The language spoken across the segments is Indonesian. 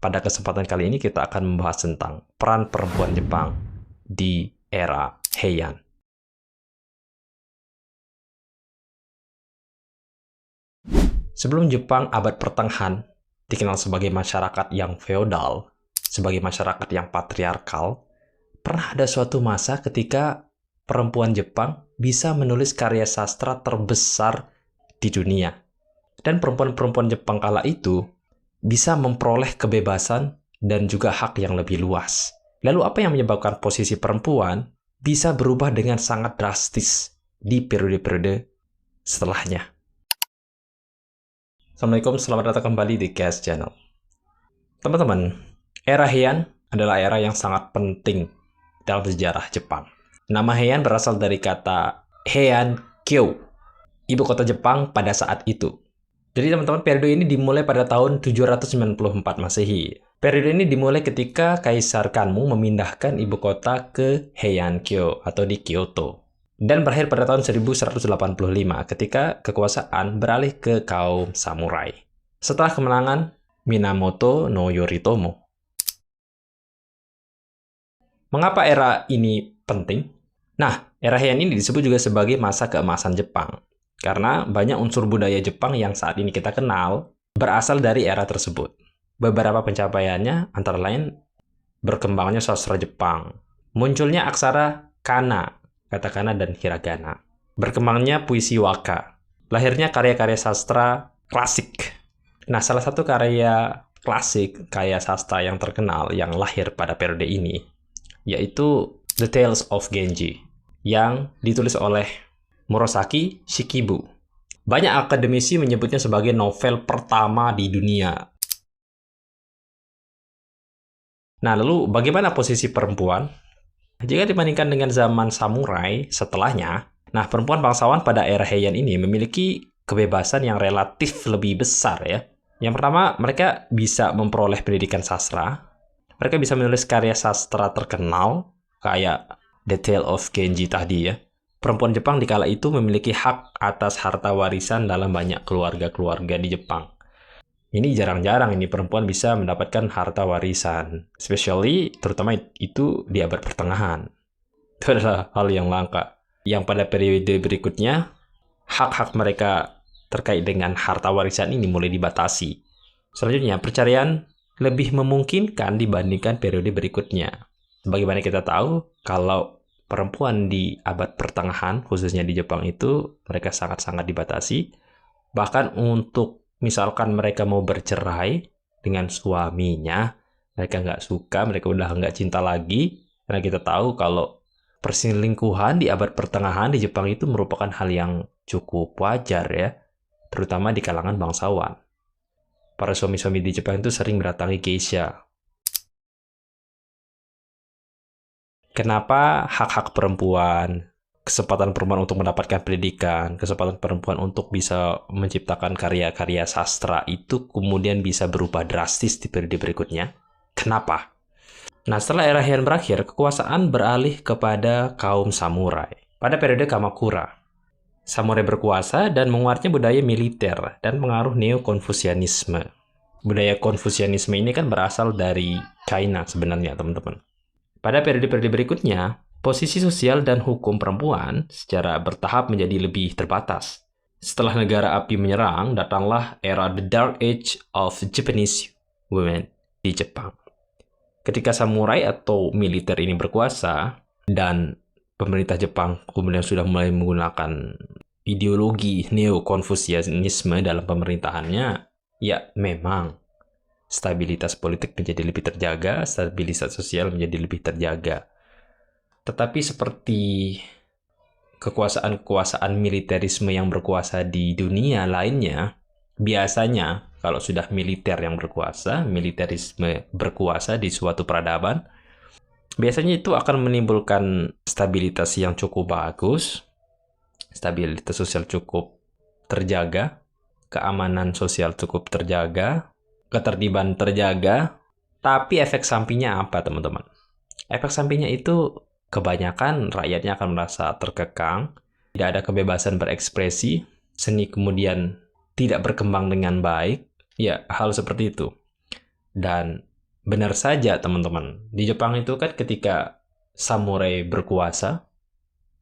pada kesempatan kali ini kita akan membahas tentang peran perempuan Jepang di era Heian. Sebelum Jepang abad pertengahan dikenal sebagai masyarakat yang feodal, sebagai masyarakat yang patriarkal, pernah ada suatu masa ketika perempuan Jepang bisa menulis karya sastra terbesar di dunia. Dan perempuan-perempuan Jepang kala itu bisa memperoleh kebebasan dan juga hak yang lebih luas. Lalu apa yang menyebabkan posisi perempuan bisa berubah dengan sangat drastis di periode-periode setelahnya? Assalamualaikum, selamat datang kembali di Gas Channel. Teman-teman, era Heian adalah era yang sangat penting dalam sejarah Jepang. Nama Heian berasal dari kata Heian Kyo, ibu kota Jepang pada saat itu. Jadi teman-teman, periode ini dimulai pada tahun 794 Masehi. Periode ini dimulai ketika Kaisar Kanmu memindahkan ibu kota ke Heian-kyo atau di Kyoto. Dan berakhir pada tahun 1185 ketika kekuasaan beralih ke kaum samurai. Setelah kemenangan Minamoto no Yoritomo. Mengapa era ini penting? Nah, era Heian ini disebut juga sebagai masa keemasan Jepang. Karena banyak unsur budaya Jepang yang saat ini kita kenal berasal dari era tersebut. Beberapa pencapaiannya antara lain berkembangnya sastra Jepang, munculnya aksara kana, katakana dan hiragana, berkembangnya puisi waka, lahirnya karya-karya sastra klasik. Nah, salah satu karya klasik, karya sastra yang terkenal yang lahir pada periode ini, yaitu The Tales of Genji, yang ditulis oleh Murasaki Shikibu. Banyak akademisi menyebutnya sebagai novel pertama di dunia. Nah, lalu bagaimana posisi perempuan? Jika dibandingkan dengan zaman samurai setelahnya, nah perempuan bangsawan pada era Heian ini memiliki kebebasan yang relatif lebih besar ya. Yang pertama, mereka bisa memperoleh pendidikan sastra. Mereka bisa menulis karya sastra terkenal kayak The Tale of Genji tadi ya. Perempuan Jepang di kala itu memiliki hak atas harta warisan dalam banyak keluarga-keluarga di Jepang. Ini jarang-jarang ini perempuan bisa mendapatkan harta warisan. Especially, terutama itu di abad pertengahan. Itu adalah hal yang langka. Yang pada periode berikutnya, hak-hak mereka terkait dengan harta warisan ini mulai dibatasi. Selanjutnya, perceraian lebih memungkinkan dibandingkan periode berikutnya. Bagaimana kita tahu, kalau perempuan di abad pertengahan, khususnya di Jepang itu, mereka sangat-sangat dibatasi. Bahkan untuk misalkan mereka mau bercerai dengan suaminya, mereka nggak suka, mereka udah nggak cinta lagi. Karena kita tahu kalau perselingkuhan di abad pertengahan di Jepang itu merupakan hal yang cukup wajar ya, terutama di kalangan bangsawan. Para suami-suami di Jepang itu sering mendatangi geisha. Kenapa hak-hak perempuan, kesempatan perempuan untuk mendapatkan pendidikan, kesempatan perempuan untuk bisa menciptakan karya-karya sastra itu kemudian bisa berubah drastis di periode berikutnya? Kenapa? Nah, setelah era Heian berakhir, kekuasaan beralih kepada kaum samurai. Pada periode Kamakura, samurai berkuasa dan menguatnya budaya militer dan pengaruh neo-konfusianisme. Budaya konfusianisme ini kan berasal dari China sebenarnya, teman-teman. Pada periode-periode berikutnya, posisi sosial dan hukum perempuan secara bertahap menjadi lebih terbatas. Setelah negara api menyerang, datanglah era The Dark Age of Japanese Women di Jepang. Ketika samurai atau militer ini berkuasa, dan pemerintah Jepang kemudian sudah mulai menggunakan ideologi neo-konfusianisme dalam pemerintahannya, ya memang stabilitas politik menjadi lebih terjaga, stabilitas sosial menjadi lebih terjaga. Tetapi seperti kekuasaan-kekuasaan militerisme yang berkuasa di dunia lainnya, biasanya kalau sudah militer yang berkuasa, militerisme berkuasa di suatu peradaban, biasanya itu akan menimbulkan stabilitas yang cukup bagus, stabilitas sosial cukup terjaga, keamanan sosial cukup terjaga, ketertiban terjaga, tapi efek sampingnya apa, teman-teman? Efek sampingnya itu kebanyakan rakyatnya akan merasa terkekang, tidak ada kebebasan berekspresi, seni kemudian tidak berkembang dengan baik, ya hal seperti itu. Dan Benar saja, teman-teman. Di Jepang itu kan ketika samurai berkuasa,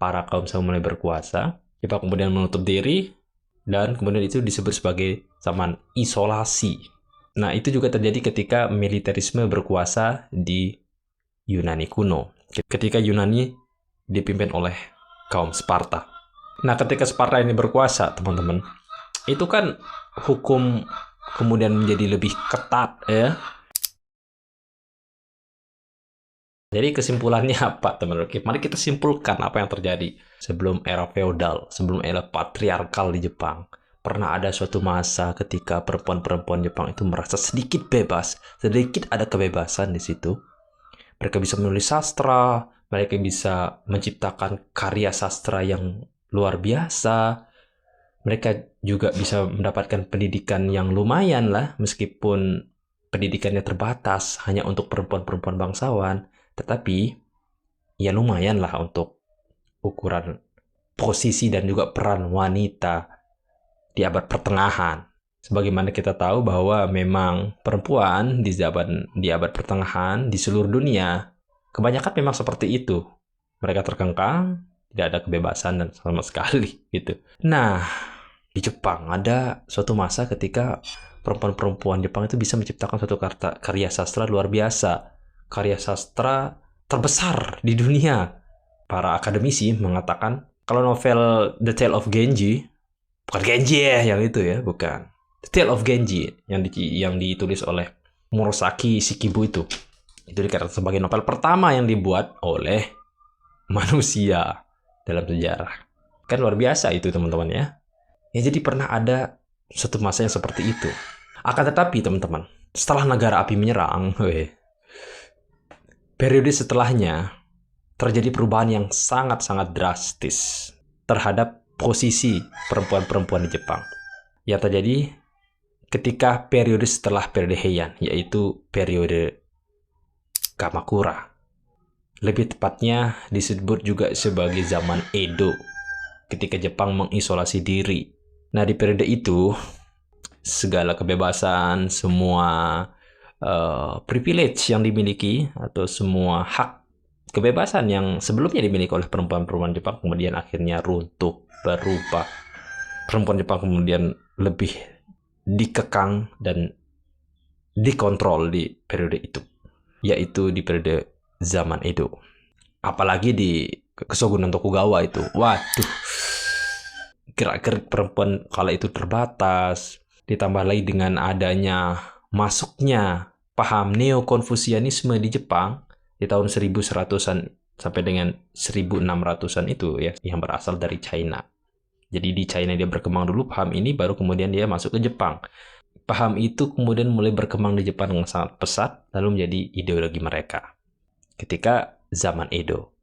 para kaum samurai berkuasa, Jepang kemudian menutup diri, dan kemudian itu disebut sebagai zaman isolasi. Nah, itu juga terjadi ketika militerisme berkuasa di Yunani kuno. Ketika Yunani dipimpin oleh kaum Sparta. Nah, ketika Sparta ini berkuasa, teman-teman, itu kan hukum kemudian menjadi lebih ketat, ya. Jadi kesimpulannya apa, teman-teman? Mari kita simpulkan apa yang terjadi sebelum era feodal, sebelum era patriarkal di Jepang. Pernah ada suatu masa ketika perempuan-perempuan Jepang itu merasa sedikit bebas, sedikit ada kebebasan di situ. Mereka bisa menulis sastra, mereka bisa menciptakan karya sastra yang luar biasa. Mereka juga bisa mendapatkan pendidikan yang lumayan lah, meskipun pendidikannya terbatas hanya untuk perempuan-perempuan bangsawan. Tetapi, ya lumayan lah untuk ukuran posisi dan juga peran wanita di abad pertengahan. Sebagaimana kita tahu bahwa memang perempuan di abad pertengahan di seluruh dunia, kebanyakan memang seperti itu. Mereka terkengkang, tidak ada kebebasan dan sama sekali gitu. Nah, di Jepang ada suatu masa ketika perempuan-perempuan Jepang itu bisa menciptakan suatu karya sastra luar biasa. Karya sastra terbesar di dunia. Para akademisi mengatakan kalau novel The Tale of Genji, bukan Genji ya yang itu ya, bukan. The Tale of Genji yang ditulis oleh Murasaki Shikibu itu dikatakan sebagai novel pertama yang dibuat oleh manusia dalam sejarah. Kan luar biasa itu, teman-teman ya. Ya, jadi pernah ada suatu masa yang seperti itu. Akan tetapi, teman-teman, setelah negara api menyerang, periode setelahnya terjadi perubahan yang sangat-sangat drastis terhadap posisi perempuan-perempuan di Jepang. Yang terjadi ketika periode setelah periode Heian, yaitu periode Kamakura. Lebih tepatnya disebut juga sebagai zaman Edo, ketika Jepang mengisolasi diri. Nah, di periode itu, segala kebebasan, semua privilege yang dimiliki, atau semua hak kebebasan yang sebelumnya dimiliki oleh perempuan-perempuan Jepang kemudian akhirnya runtuh, berubah. Perempuan Jepang kemudian lebih dikekang dan dikontrol di periode itu, yaitu di periode zaman Edo. Apalagi di Kesogunan Tokugawa itu. Waduh, gerak-gerik perempuan kala itu terbatas. Ditambah lagi dengan adanya masuknya paham neo-konfusianisme di Jepang di tahun 1100-an sampai dengan 1600-an itu ya, yang berasal dari China. Jadi di China dia berkembang dulu paham ini, baru kemudian dia masuk ke Jepang. Paham itu kemudian mulai berkembang di Jepang dengan sangat pesat, lalu menjadi ideologi mereka ketika zaman Edo.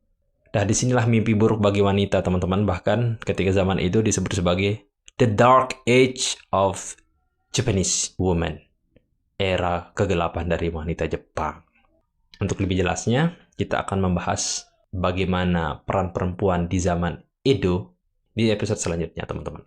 Nah, disinilah mimpi buruk bagi wanita, teman-teman. Bahkan ketika zaman Edo disebut sebagai The Dark Age of Japanese Women. Era kegelapan dari wanita Jepang. Untuk lebih jelasnya, kita akan membahas bagaimana peran perempuan di zaman Edo di episode selanjutnya, teman-teman.